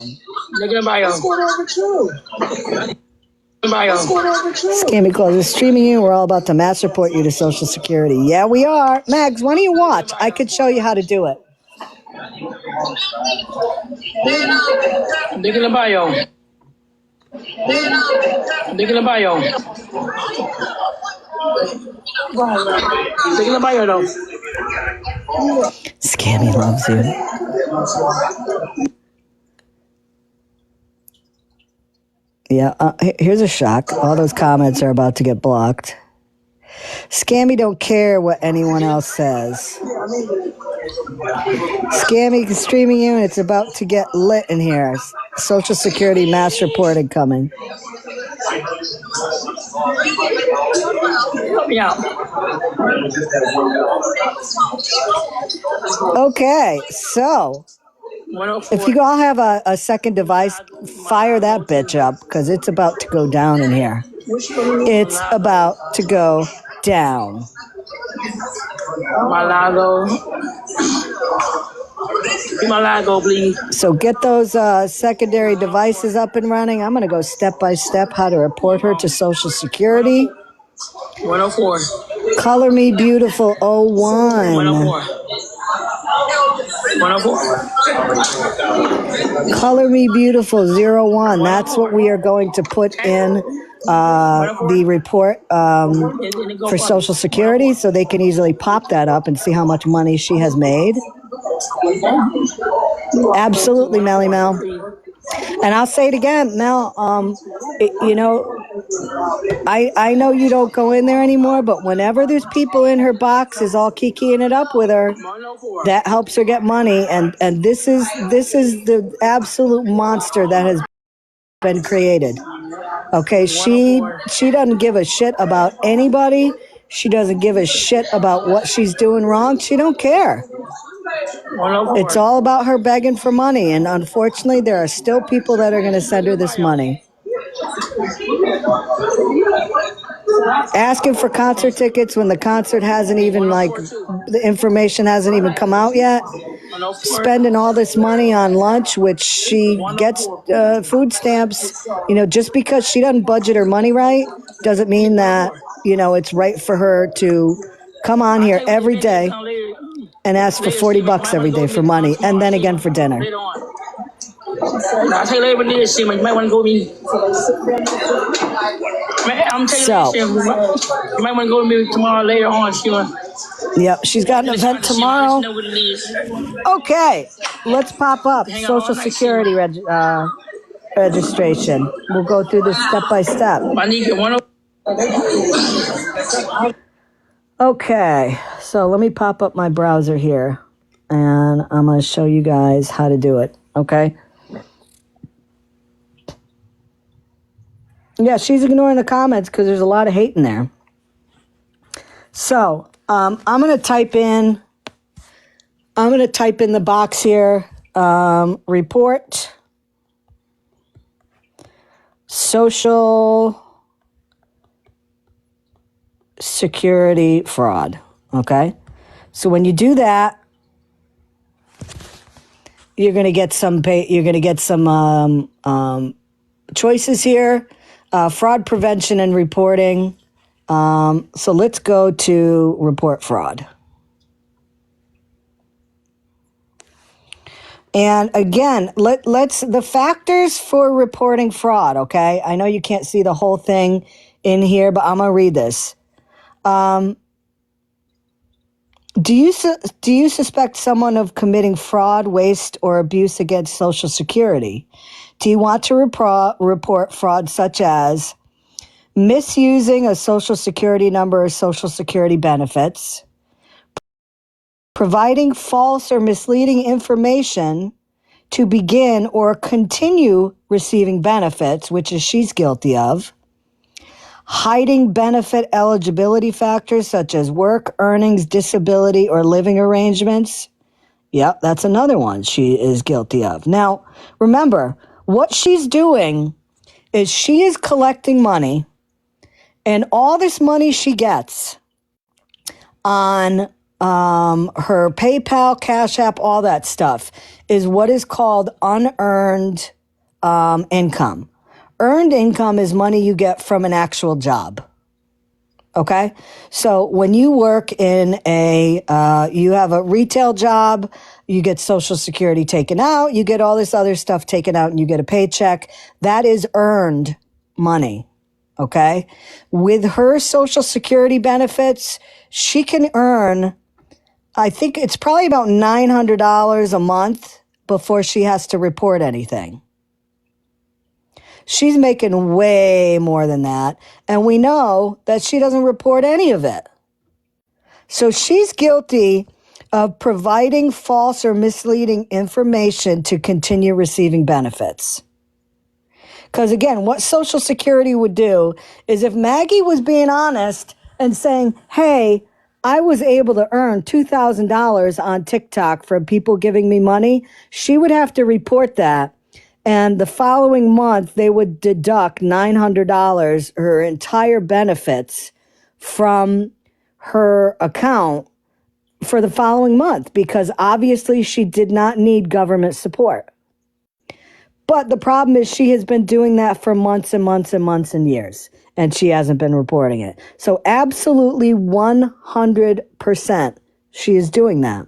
Look at the bio. What's going on with you? What's going on with you? Scammy Calls is streaming you. We're all about to mass report you to Social Security. Yeah, we are. Mags, why don't you watch? I could show you how to do it. Look in the bio. Look in the bio. Look in the bio, though. Scammy loves you. Yeah, here's a shock. All those comments are about to get blocked. Scammy don't care what anyone else says. Scammy is streaming you, and it's about to get lit in here. Social Security mass reporting coming. Yeah. Okay, so if you all have a second device, fire that bitch up because it's about to go down in here. It's about to go down. Malago. Malago, please. So get those secondary devices up and running. I'm going to go step by step how to report her to Social Security. 104. Color Me Beautiful 01. 104. 104. Color Me Beautiful 01. That's what we are going to put in the report for Social Security so they can easily pop that up and see how much money she has made. Absolutely, Melly Mel. And I'll say it again, Mel, I know you don't go in there anymore, but whenever there's people in her box is all kikiing it up with her, that helps her get money. And this is the absolute monster that has been created. Okay, she doesn't give a shit about anybody. She doesn't give a shit about what she's doing wrong. She don't care. It's all about her begging for money, and unfortunately, there are still people that are going to send her this money. Asking for concert tickets when the concert hasn't even, the information hasn't even come out yet. Spending all this money on lunch, which she gets food stamps. Just because she doesn't budget her money right doesn't mean that, it's right for her to come on here every day and ask for $40 every day for money, and then again for dinner. So, you might want to go with me tomorrow later on. Yep, she's got an event tomorrow. Okay, let's pop up Social Security registration. We'll go through this step by step. Okay, so let me pop up my browser here, and I'm going to show you guys how to do it, okay? Yeah, she's ignoring the comments because there's a lot of hate in there. So, I'm going to type in the box here, report Social Security fraud. Okay, so when you do that, you're going to get some choices here. Fraud prevention and reporting. So let's go to report fraud. And again, let's the factors for reporting fraud. Okay, I know you can't see the whole thing in here, but I'm gonna read this. Do you suspect someone of committing fraud, waste, or abuse against Social Security? Do you want to report fraud such as misusing a Social Security number or Social Security benefits, providing false or misleading information to begin or continue receiving benefits, which is she's guilty of, hiding benefit eligibility factors such as work, earnings, disability, or living arrangements? Yep, that's another one she is guilty of. Now, remember, what she's doing is she is collecting money, and all this money she gets on her PayPal, Cash App, all that stuff is what is called unearned income. Earned income is money you get from an actual job. Okay. So when you work in you have a retail job, you get Social Security taken out, you get all this other stuff taken out, and you get a paycheck. That is earned money. Okay. With her Social Security benefits, she can earn, I think it's probably about $900 a month before she has to report anything. She's making way more than that. And we know that she doesn't report any of it. So she's guilty of providing false or misleading information to continue receiving benefits. Because again, what Social Security would do is if Maggie was being honest and saying, hey, I was able to earn $2,000 on TikTok from people giving me money, she would have to report that. And the following month, they would deduct $900, her entire benefits, from her account for the following month, because obviously she did not need government support. But the problem is she has been doing that for months and months and months and years, and she hasn't been reporting it. So absolutely 100% she is doing that.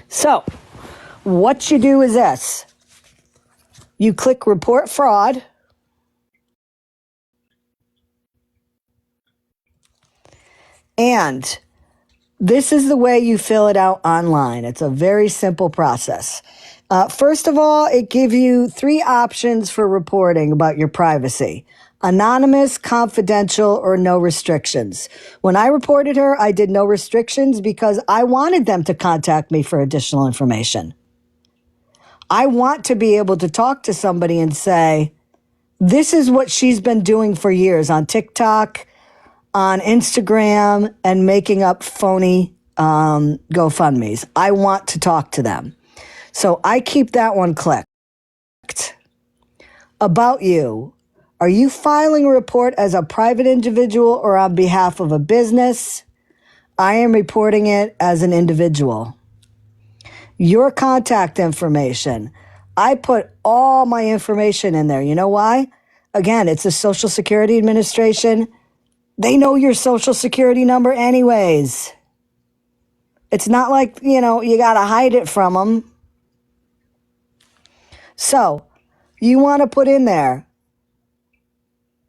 So what you do is this. You click report fraud. And this is the way you fill it out online. It's a very simple process. First of all, it gives you 3 options for reporting about your privacy: anonymous, confidential, or no restrictions. When I reported her, I did no restrictions because I wanted them to contact me for additional information. I want to be able to talk to somebody and say, this is what she's been doing for years on TikTok, on Instagram, and making up phony GoFundMes. I want to talk to them. So I keep that one clicked. About you. Are you filing a report as a private individual or on behalf of a business? I am reporting it as an individual. Your contact information. I put all my information in there. You know why? Again, it's the Social Security Administration. They know your Social Security number anyways. It's not like, you got to hide it from them. So you want to put in there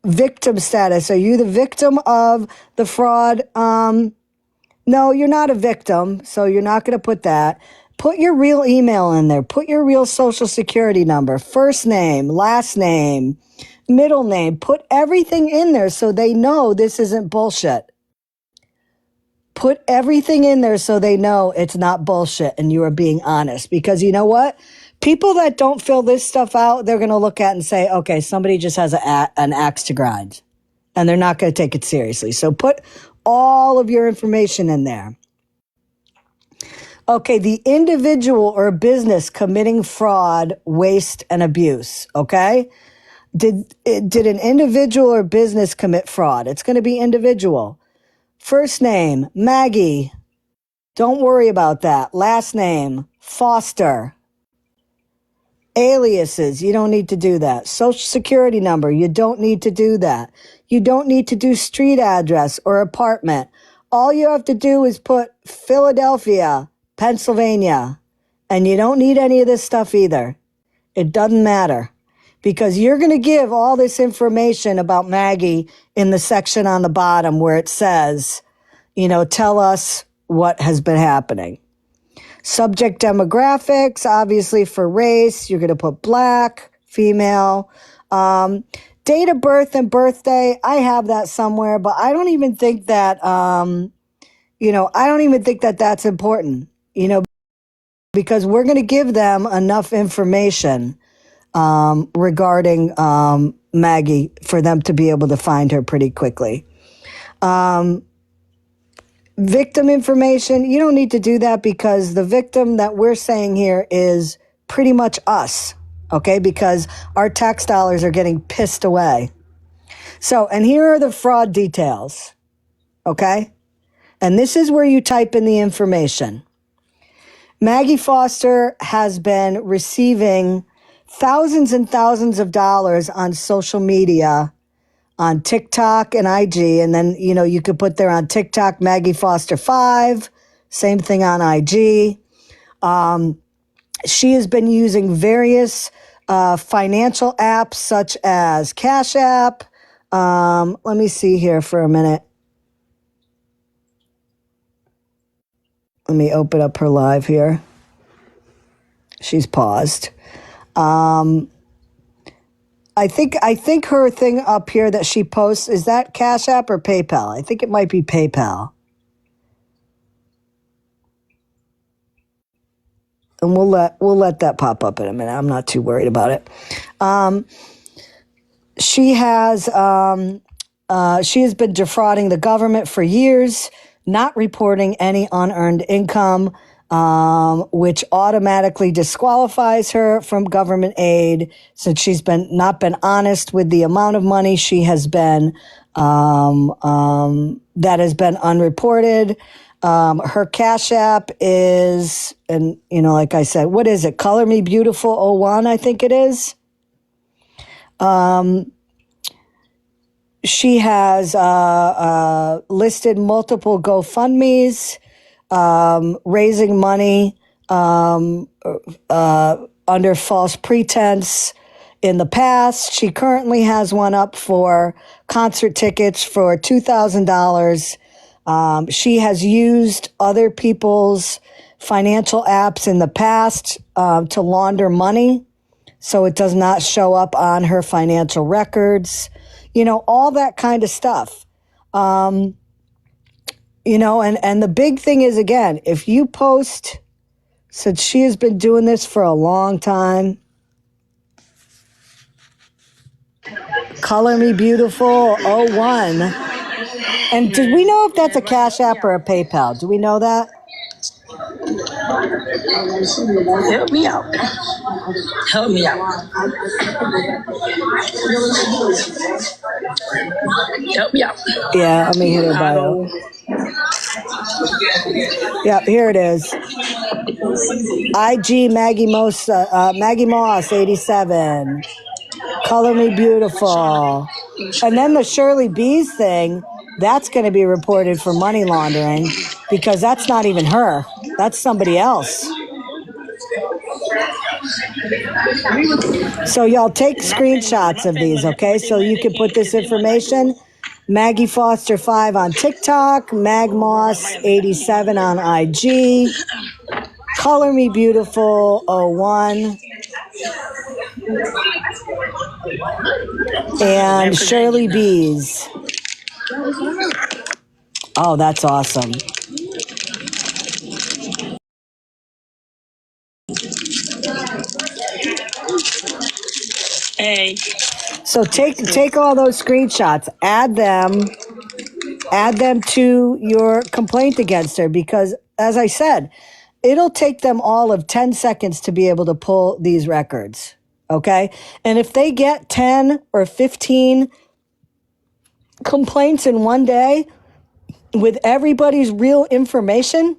victim status. Are you the victim of the fraud? No, you're not a victim, so you're not going to put that. Put your real email in there. Put your real Social Security number, first name, last name, middle name. Put everything in there so they know this isn't bullshit. Put everything in there so they know it's not bullshit and you are being honest. Because you know what? People that don't fill this stuff out, they're going to look at and say, okay, somebody just has an axe to grind. And they're not going to take it seriously. So put all of your information in there. Okay, the individual or business committing fraud, waste, and abuse, okay? Did an individual or business commit fraud? It's going to be individual. First name, Maggie. Don't worry about that. Last name, Foster. Aliases, you don't need to do that. Social Security number, you don't need to do that. You don't need to do street address or apartment. All you have to do is put Philadelphia, Pennsylvania, and you don't need any of this stuff either. It doesn't matter because you're going to give all this information about Maggie in the section on the bottom where it says, tell us what has been happening. Subject demographics, obviously for race, you're going to put black, female. Date of birth and birthday, I have that somewhere, but I don't even think that, I don't even think that that's important. Because we're going to give them enough information regarding Maggie for them to be able to find her pretty quickly. Victim information, you don't need to do that because the victim that we're saying here is pretty much us, okay? Because our tax dollars are getting pissed away. So, and here are the fraud details, okay? And this is where you type in the information. Maggie Foster has been receiving thousands and thousands of dollars on social media, on TikTok and IG. And then, you could put there on TikTok, Maggie Foster 5, same thing on IG. She has been using various financial apps such as Cash App. Let me see here for a minute. Let me open up her live here. She's paused. I think her thing up here that she posts, is that Cash App or PayPal? I think it might be PayPal. And we'll let that pop up in a minute. I'm not too worried about it. She has been defrauding the government for years, not reporting any unearned income, which automatically disqualifies her from government aid, since she's not been honest with the amount of money she has been that has been unreported. Her Cash App is, and like I said, what is it? Color Me Beautiful 01, I think it is. She has listed multiple GoFundMes, raising money under false pretense in the past. She currently has one up for concert tickets for $2,000. She has used other people's financial apps in the past to launder money, so it does not show up on her financial records. All that kind of stuff. And the big thing is, again, if you post, since she has been doing this for a long time, Color Me Beautiful 01. And did we know if that's a Cash App or a PayPal? Do we know that? Help me out. Help me out. Help me out. Yeah, let me hit her bio. Yep, here it is. IG Maggie Moss 87. Color Me Beautiful. And then the Shirley Bees thing, that's going to be reported for money laundering, because that's not even her. That's somebody else. So y'all take screenshots of these, okay? So you can put this information. Maggie Foster 5 on TikTok, Magmoss 87 on IG, Color Me Beautiful 01, and Shirley Bees. Oh, that's awesome. Hey. So take all those screenshots, add them to your complaint against her, because, as I said, it'll take them all of 10 seconds to be able to pull these records, okay? And if they get 10 or 15 complaints in one day with everybody's real information,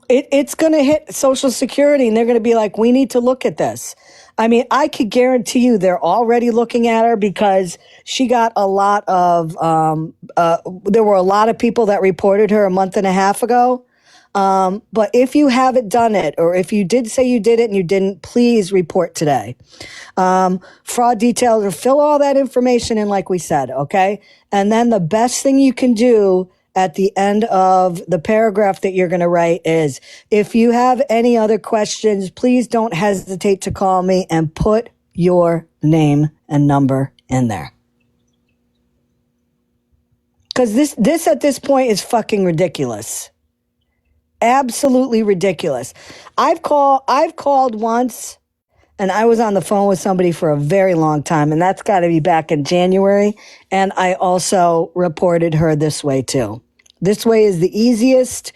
it's going to hit Social Security, and they're going to be like, we need to look at this. I mean, I could guarantee you they're already looking at her, because she got a lot of, there were a lot of people that reported her a month and a half ago. But if you haven't done it, or if you did say you did it and you didn't, please report today. Fraud details, or fill all that information in like we said, okay? And then the best thing you can do at the end of the paragraph that you're going to write is, if you have any other questions, please don't hesitate to call me, and put your name and number in there. Because this at this point is fucking ridiculous. Absolutely ridiculous. I've called once, and I was on the phone with somebody for a very long time, and that's got to be back in January. And I also reported her this way too. This way is the easiest.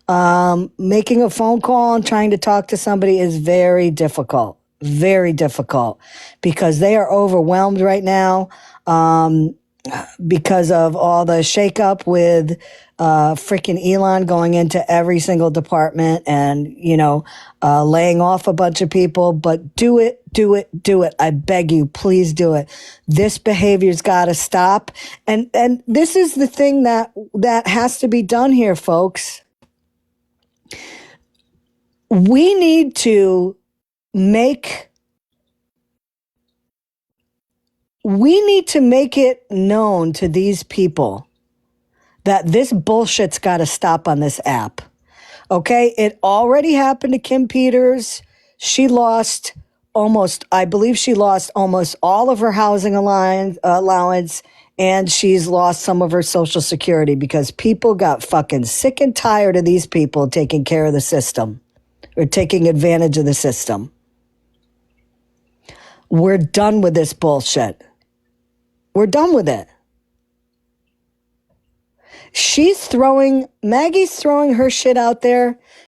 Making a phone call and trying to talk to somebody is very difficult, because they are overwhelmed right now. because of all the shakeup with freaking Elon going into every single department and, laying off a bunch of people. But do it, do it, do it. I beg you, please do it. This behavior's got to stop. And this is the thing that has to be done here, folks. We need to make it known to these people that this bullshit's got to stop on this app. Okay? It already happened to Kim Peters. She lost almost all of her housing allowance, and she's lost some of her Social Security because people got fucking sick and tired of these people taking care of the system or taking advantage of the system. We're done with this bullshit. We're done with it. Maggie's throwing her shit out there